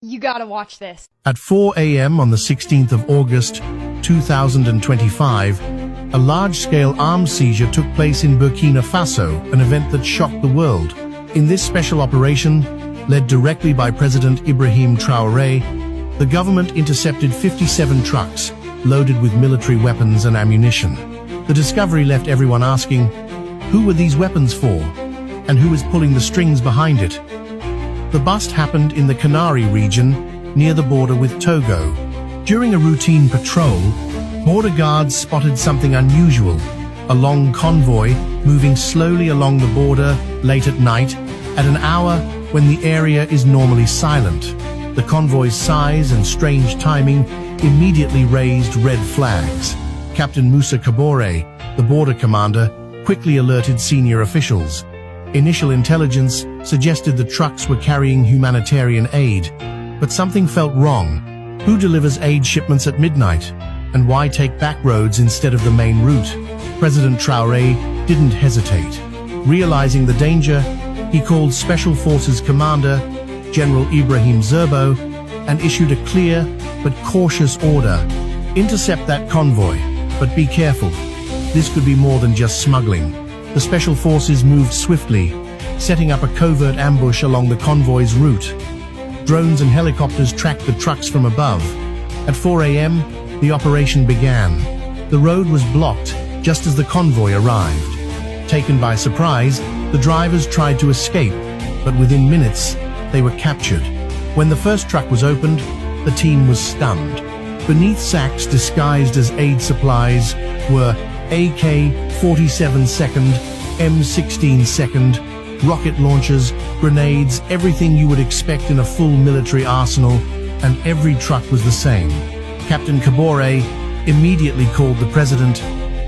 You gotta watch this. At 4 a.m. on the 16th of August, 2025, a large-scale arms seizure took place in Burkina Faso, an event that shocked the world. In this special operation, led directly by President Ibrahim Traoré, the government intercepted 57 trucks loaded with military weapons and ammunition. The discovery left everyone asking, who were these weapons for? And who is pulling the strings behind it? The bust happened in the Canary region, near the border with Togo. During a routine patrol, border guards spotted something unusual, a long convoy moving slowly along the border late at night, at an hour when the area is normally silent. The convoy's size and strange timing immediately raised red flags. Captain Moussa Kabore, the border commander, quickly alerted senior officials. Initial intelligence suggested the trucks were carrying humanitarian aid, but something felt wrong. Who delivers aid shipments at midnight? And why take back roads instead of the main route? President Traoré didn't hesitate. Realizing the danger, he called Special Forces Commander, General Ibrahim Zerbo, and issued a clear but cautious order. Intercept that convoy, but be careful. This could be more than just smuggling. The Special Forces moved swiftly, setting up a covert ambush along the convoy's route. Drones and helicopters tracked the trucks from above. At 4 a.m., the operation began. The road was blocked just as the convoy arrived. Taken by surprise, the drivers tried to escape, but within minutes, they were captured. When the first truck was opened, the team was stunned. Beneath sacks disguised as aid supplies were AK-47 second, M16 second, rocket launchers, grenades, everything you would expect in a full military arsenal, and every truck was the same. Captain Kabore immediately called the president.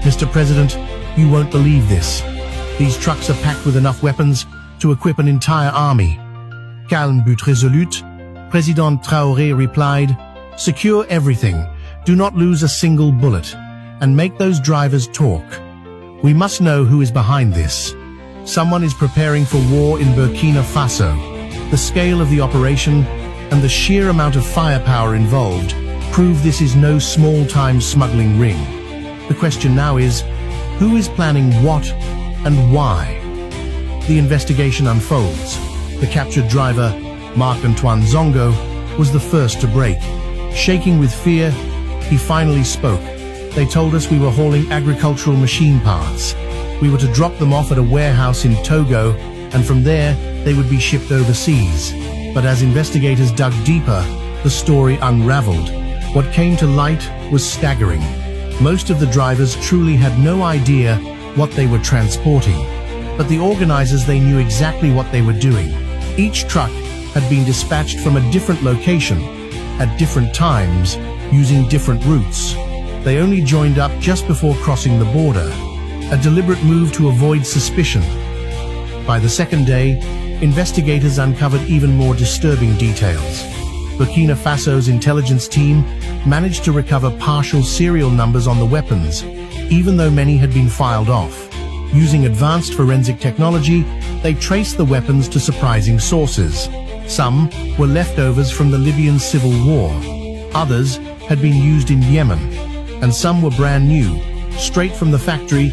Mr. President, you won't believe this. These trucks are packed with enough weapons to equip an entire army. Calme but resolute, President Traoré replied, secure everything, do not lose a single bullet, and make those drivers talk. We must know who is behind this. Someone is preparing for war in Burkina Faso. The scale of the operation and the sheer amount of firepower involved prove this is no small-time smuggling ring. The question now is, who is planning what and why? The investigation unfolds. The captured driver, Marc-Antoine Zongo, was the first to break. Shaking with fear, he finally spoke. They told us we were hauling agricultural machine parts. We were to drop them off at a warehouse in Togo, and from there, they would be shipped overseas. But as investigators dug deeper, the story unraveled. What came to light was staggering. Most of the drivers truly had no idea what they were transporting. But the organizers, they knew exactly what they were doing. Each truck had been dispatched from a different location, at different times, using different routes. They only joined up just before crossing the border, a deliberate move to avoid suspicion. By the second day, investigators uncovered even more disturbing details. Burkina Faso's intelligence team managed to recover partial serial numbers on the weapons, even though many had been filed off. Using advanced forensic technology, they traced the weapons to surprising sources. Some were leftovers from the Libyan civil war. Others had been used in Yemen, and some were brand new, straight from the factory,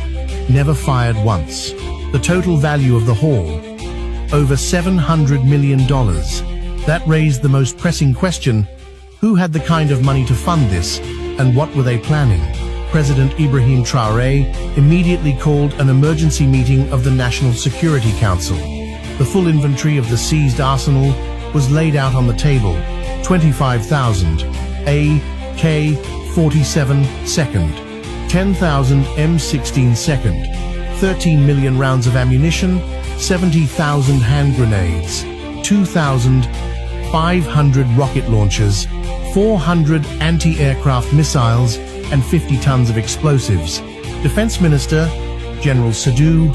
never fired once. The total value of the haul, over $700 million. That raised the most pressing question, who had the kind of money to fund this, and what were they planning? President Ibrahim Traoré immediately called an emergency meeting of the National Security Council. The full inventory of the seized arsenal was laid out on the table. 25,000 AK-47 second, 10,000 M16 second, 13 million rounds of ammunition, 70,000 hand grenades, 2,500 rocket launchers, 400 anti-aircraft missiles, and 50 tons of explosives. Defense Minister General Seizure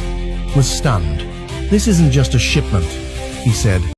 was stunned. This isn't just a shipment, he said.